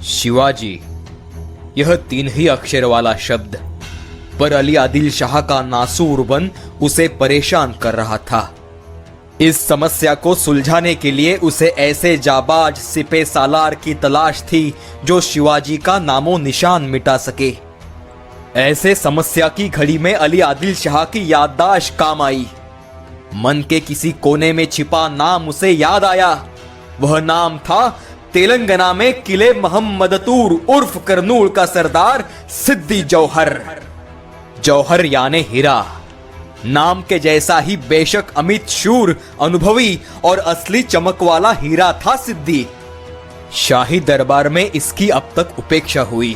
शिवाजी, यह 3 ही अक्षर वाला शब्द, पर अली आदिल शाह का नासूर बन उसे परेशान कर रहा था। इस समस्या को सुलझाने के लिए उसे ऐसे जाबाज सिपे सालार की तलाश थी जो शिवाजी का नामो निशान मिटा सके। ऐसे समस्या की घड़ी में अली आदिल शाह की याददाश्त काम आई। मन के किसी कोने में छिपा नाम उसे याद आया। वह नाम था तेलंगाना में किले मोहम्मदतूर उर्फ करनूल का सरदार सिद्दी जौहर। जौहर यानी हीरा। नाम के जैसा ही बेशक अमित शूर, अनुभवी और असली चमक वाला हीरा था सिद्दी। शाही दरबार में इसकी अब तक उपेक्षा हुई,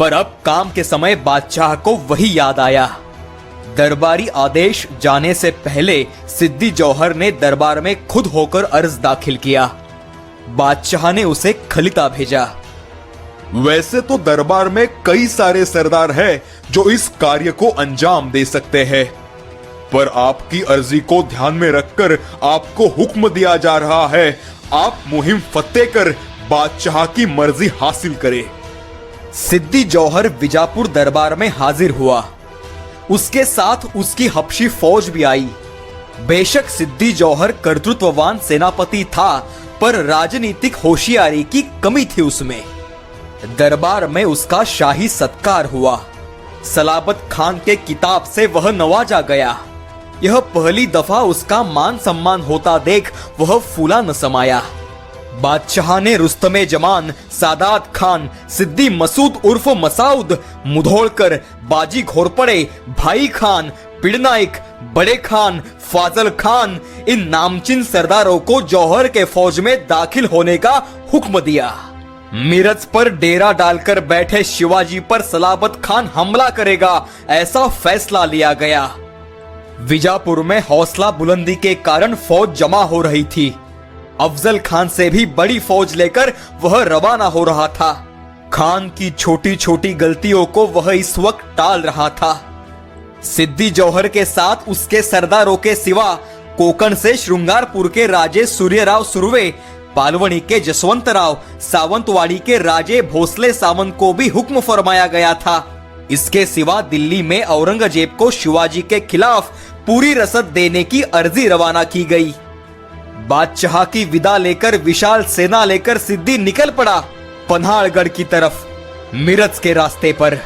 पर अब काम के समय बादशाह को वही याद आया। दरबारी आदेश जाने से पहले सिद्दी जौहर ने दरबार में खुद होकर अर्ज दाखिल किया। बादशाह ने उसे खलीता भेजा। वैसे तो दरबार में कई सारे सरदार हैं जो इस कार्य को अंजाम दे सकते हैं, पर आपकी अर्जी को ध्यान में रखकर आपको हुक्म दिया जा रहा है, आप मुहिम फतेह कर बादशाह की मर्जी हासिल करें। सिद्दी जौहर विजापुर दरबार में हाजिर हुआ। उसके साथ उसकी हबशी फौज भी आई। बेशक सिद्दी जौहर कर्तृत्ववान सेनापति था, पर राजनीतिक होशियारी की कमी थी उसमें। दरबार में उसका शाही सत्कार हुआ। सलाबत खान के किताब से वह नवाजा गया। यह पहली दफा उसका मान सम्मान होता देख वह फूला न समाया। बादशाह ने रुस्तमे जमान, सादात खान, सिद्दी मसूद उर्फ मसाउद, मुधोलकर, बाजी घोरपड़े, भाई खान, पिड़नाइक, बड़े खान, फाजल खान, इन नामचीन सरदारों को जौहर के फौज में दाखिल होने का हुक्म दिया। मिरज पर डेरा डालकर बैठे शिवाजी पर सलाबत खान हमला करेगा, ऐसा फैसला लिया गया। विजापुर में हौसला बुलंदी के कारण फौज जमा हो रही थी। अफजल खान से भी बड़ी फौज लेकर वह रवाना हो रहा था। खान की छोटी छोटी गलतियों को वह इस वक्त टाल रहा था। सिद्दी जौहर के साथ उसके सरदारों के सिवा कोकण से श्रृंगारपुर के राजे सूर्यराव सुर्वे, पालवनी के जसवंतराव, सावंतवाड़ी के राजे भोसले सावंत को भी हुक्म फरमाया गया था। इसके सिवा दिल्ली में औरंगजेब को शिवाजी के खिलाफ पूरी रसद देने की अर्जी रवाना की गई। बादशाह की विदा लेकर विशाल सेना लेकर सिद्दी निकल पड़ा पन्हाड़गढ़ की तरफ। मिरज के रास्ते पर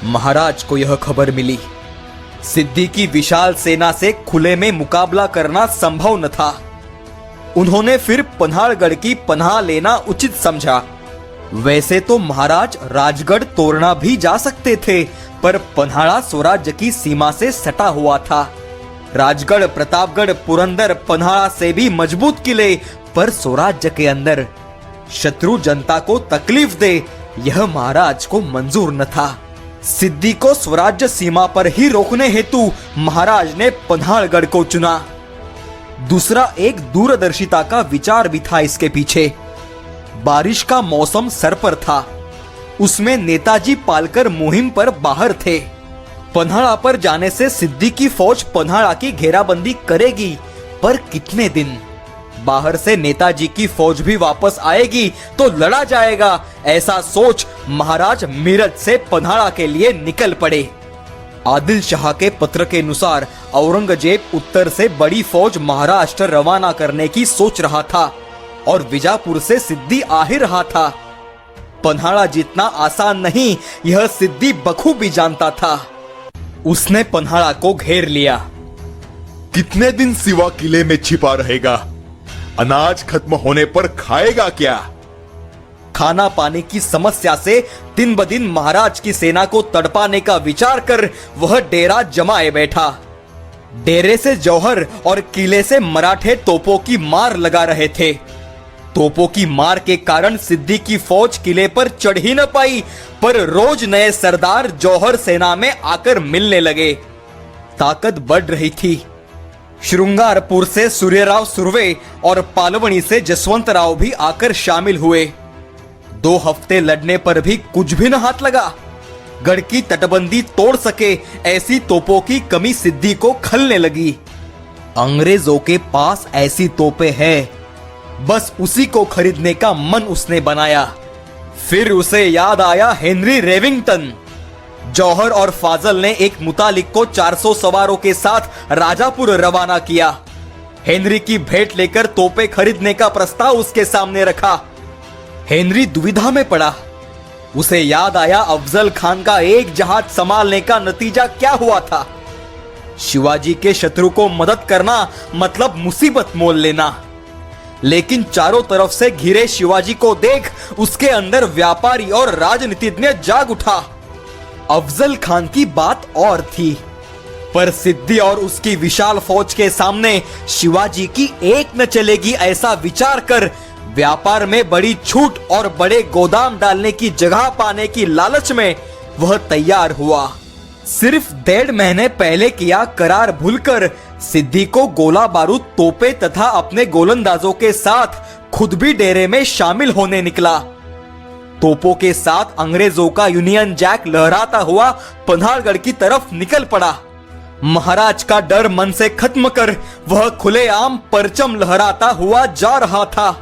महाराज को यह खबर मिली। सिद्दी की विशाल सेना से खुले में मुकाबला करना संभव न था। उन्होंने फिर पन्हाड़गढ़ की पनाह लेना उचित समझा। वैसे तो महाराज राजगढ़ तोड़ना भी जा सकते थे, पर पन्हाड़ा स्वराज्य की सीमा से सटा हुआ था। राजगढ़, प्रतापगढ़, पुरंदर पन्हाड़ा से भी मजबूत किले, पर स्वराज्य के अंदर शत्रु जनता को तकलीफ दे, यह महाराज को मंजूर न था। सिद्दी को स्वराज्य सीमा पर ही रोकने हेतु महाराज ने पन्हाड़गढ़ को चुना। दूसरा एक दूरदर्शिता का विचार भी था इसके पीछे। बारिश का मौसम सर पर था। उसमें नेताजी पालकर मुहिम पर बाहर थे। पन्हाड़ा पर जाने से सिद्दी की फौज पन्हाड़ा की घेराबंदी करेगी, पर कितने दिन? बाहर से नेताजी की फौज भी वापस आएगी तो लड़ा जाएगा, ऐसा सोच महाराज मिरज से पन्हाड़ा के लिए निकल पड़े। आदिल शाह के पत्र के अनुसार औरंगजेब उत्तर से बड़ी फौज महाराष्ट्र रवाना करने की सोच रहा था और विजापुर से सिद्दी आ ही रहा था। पन्हाड़ा जितना आसान नहीं, यह सिद्दी बखूबी जानता था। उसने पन्हाड़ा को घेर लिया। कितने दिन सिवा किले में छिपा रहेगा? अनाज खत्म होने पर खाएगा क्या? खाना पानी की समस्या से दिन ब दिन महाराज की सेना को तड़पाने का विचार कर वह डेरा जमाए बैठा। डेरे से जौहर और किले से मराठे तोपों की मार लगा रहे थे। तोपों की मार के कारण सिद्दी की फौज किले पर चढ़ ही न पाई, पर रोज नए सरदार जौहर सेना में आकर मिलने लगे। ताकत बढ़ रही थी। श्रृंगारपुर से सूर्यराव सुर्वे और पालवनी से जसवंतराव भी आकर शामिल हुए। 2 हफ्ते लड़ने पर भी कुछ भी न हाथ लगा। गढ़ की तटबंदी तोड़ सके ऐसी तोपों की कमी सिद्दी को खलने लगी। अंग्रेजों के पास ऐसी तोपें हैं, बस उसी को खरीदने का मन उसने बनाया। फिर उसे याद आया हेनरी रेविंगटन। जौहर और फाजल ने एक मुतालिक को 400 सवारों के साथ राजापुर रवाना किया। हेनरी की भेंट लेकर तोपें खरीदने का प्रस्ताव उसके सामने रखा। हेनरी दुविधा में पड़ा। उसे याद आया अफजल खान का एक जहाज संभालने का नतीजा क्या हुआ था। शिवाजी के शत्रु को मदद करना मतलब मुसीबत मोल लेना। लेकिन चारों तरफ से घिरे शिवाजी को देख उसके अंदर व्यापारी और राजनीतिज्ञ जाग उठा। अफजल खान की बात और थी, पर सिद्दी और उसकी विशाल फौज के सामने शिवाजी की एक न चलेगी ऐसा विचार कर व्यापार में बड़ी छूट और बड़े गोदाम डालने की जगह पाने की लालच में वह तैयार हुआ। सिर्फ 1.5 महीने पहले किया करार भूलकर सिद्दी को गोला बारूद तोपे तथा अपने गोलंदाजों के साथ खुद भी डेरे में शामिल होने निकला। तोपों के साथ अंग्रेजों का यूनियन जैक लहराता हुआ पन्हाड़गढ़ की तरफ निकल पड़ा। महाराज का डर मन से खत्म कर वह खुलेआम परचम लहराता हुआ जा रहा था।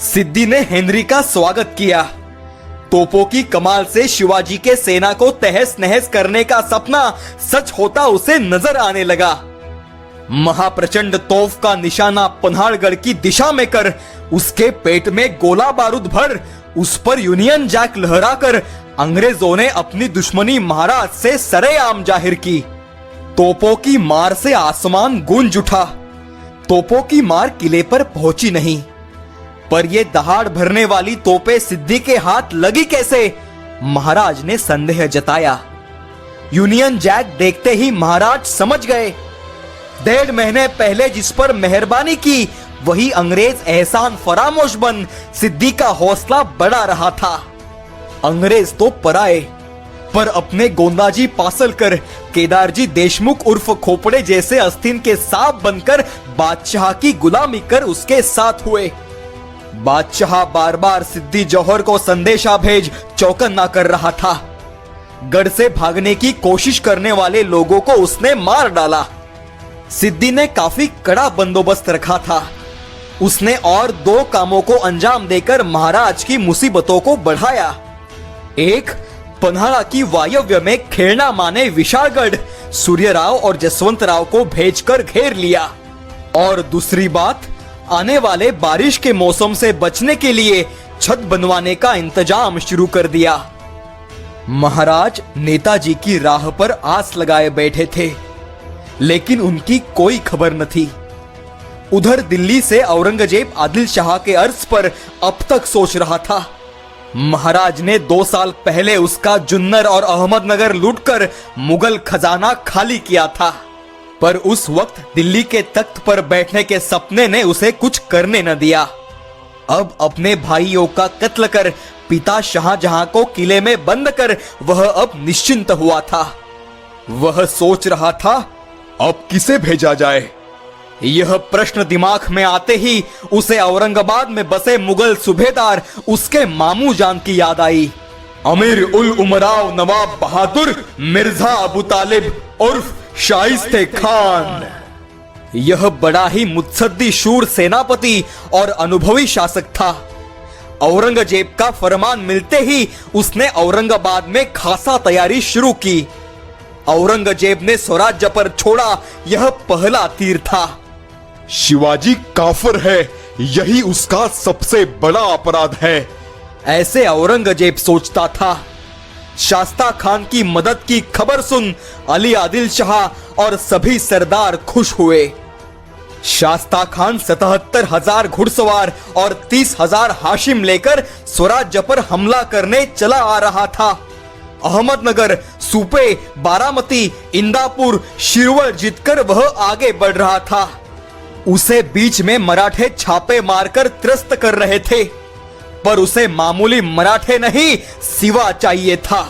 सिद्दी ने हेनरी का स्वागत किया। तोपों की कमाल से शिवाजी के सेना को तहस नहस करने का सपना सच होता उसे नजर आने लगा। महाप्रचंड तोफ का निशाना पन्हाड़गढ़ की दिशा में कर उसके पेट में गोला बारूद भर उस पर यूनियन जैक लहराकर अंग्रेजों ने अपनी दुश्मनी महाराज से सरेआम जाहिर की। तोपों की मार से आसमान गूंज उठा। तोपों की मार किले पर पहुंची नहीं, पर ये दहाड़ भरने वाली तोपें सिद्दी के हाथ लगी कैसे, महाराज ने संदेह जताया। यूनियन जैक देखते ही महाराज समझ गए। 1.5 महीने पहले जिस पर मेहरबानी की वही अंग्रेज एहसान फरामोश बन सिद्दी का हौसला बढ़ा रहा था। अंग्रेज तो पराए, पर अपने गोंदाजी पासलकर, केदारजी देशमुख उर्फ खोपड़े जैसे आस्तीन के सांप बनकर बादशाह की गुलामी कर उसके साथ हुए। बादशाह बार बार सिद्दी जौहर को संदेशा भेज चौकन्ना कर रहा था। गढ़ से भागने की कोशिश करने वाले लोगों को उसने मार डाला। सिद्दी ने काफी कड़ा बंदोबस्त रखा था। उसने और 2 कामों को अंजाम देकर महाराज की मुसीबतों को बढ़ाया। एक, पन्हाड़ा की वायव्य में खेड़ना माने विशालगढ़ सूर्यराव और जसवंतराव को भेजकर घेर लिया, और दूसरी बात, आने वाले बारिश के मौसम से बचने के लिए छत बनवाने का इंतजाम शुरू कर दिया। महाराज नेताजी की राह पर आस लगाए बैठे थे, लेकिन उनकी कोई खबर न थी। उधर दिल्ली से औरंगजेब आदिल शाह के अर्ज पर अब तक सोच रहा था। महाराज ने 2 साल पहले उसका जुन्नर और अहमदनगर लूटकर मुगल खजाना खाली किया था, पर उस वक्त दिल्ली के तख्त पर बैठने के सपने ने उसे कुछ करने न दिया। अब अपने भाइयों का कत्ल कर पिता शाहजहां को किले में बंद कर वह अब निश्चिंत हुआ था। वह सोच रहा था, अब किसे भेजा जाए। यह प्रश्न दिमाग में आते ही उसे औरंगाबाद में बसे मुगल सूबेदार उसके मामू जान की याद आई। अमीर उल उमराव नवाब बहादुर मिर्जा अबू तालिब उर्फ शाइस्ते खान। यह बड़ा ही मुत्सद्दी शूर सेनापति और अनुभवी शासक था। औरंगजेब का फरमान मिलते ही उसने औरंगाबाद में खासा तैयारी शुरू की। औरंगजेब ने स्वराज्य पर छोड़ा यह पहला तीर था। शिवाजी काफिर है, यही उसका सबसे बड़ा अपराध है, ऐसे औरंगजेब सोचता था। शास्ता खान की मदद की खबर सुन अली आदिल शाह और सभी सरदार खुश हुए। शास्ता खान 77,000 घुड़सवार और 30,000 हाशिम लेकर स्वराज्य पर हमला करने चला आ रहा था। अहमदनगर, सुपे, बारामती, इंदापुर, शिरवल जीतकर वह आगे बढ़ रहा था। उसे बीच में मराठे छापे मारकर त्रस्त कर रहे थे, पर उसे मामूली मराठे नहीं सिवा चाहिए था।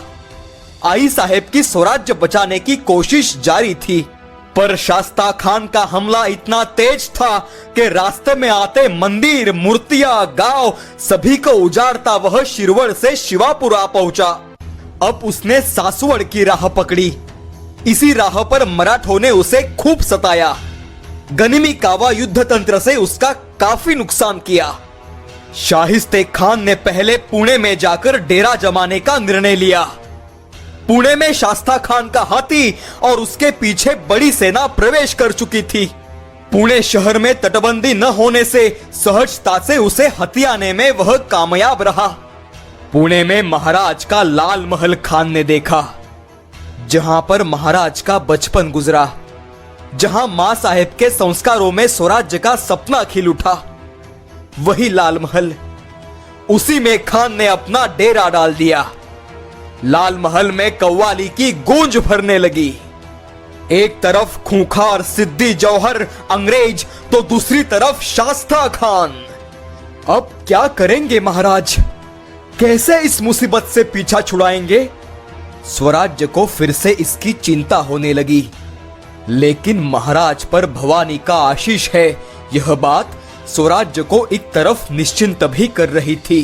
आई साहेब की स्वराज्य बचाने की कोशिश जारी थी, पर शास्ता खान का हमला इतना तेज था कि रास्ते में आते मंदिर, मूर्तियां, गांव सभी को उजाड़ता वह शिरवल से शिवापुर आ पहुंचा। अब उसने सासवड़ की राह पकड़ी। इसी राह पर मराठों ने उसे खूब सताया। गनिमी कावा युद्ध तंत्र से उसका काफी नुकसान किया। शाहिस्ते खान ने पहले पुणे में जाकर डेरा जमाने का निर्णय लिया। पुणे में शास्ता खान का हाथी और उसके पीछे बड़ी सेना प्रवेश कर चुकी थी। पुणे शहर में तटबंदी न होने से सहजता से उसे हथियाने में वह कामयाब रहा। पुणे में महाराज का लाल महल खान ने देखा, जहां पर महाराज का बचपन गुजरा, जहां मां साहेब के संस्कारों में स्वराज्य का सपना खिल उठा। वही लाल महल, उसी में खान ने अपना डेरा डाल दिया। लाल महल में कव्वाली की गूंज भरने लगी। एक तरफ खूंखार सिद्दी जौहर अंग्रेज तो दूसरी तरफ शास्ता खान। अब क्या करेंगे महाराज? कैसे इस मुसीबत से पीछा छुड़ाएंगे? स्वराज्य को फिर से इसकी चिंता होने लगी। लेकिन महाराज पर भवानी का आशीष है, यह बात स्वराज्य को एक तरफ निश्चिंत भी कर रही थी।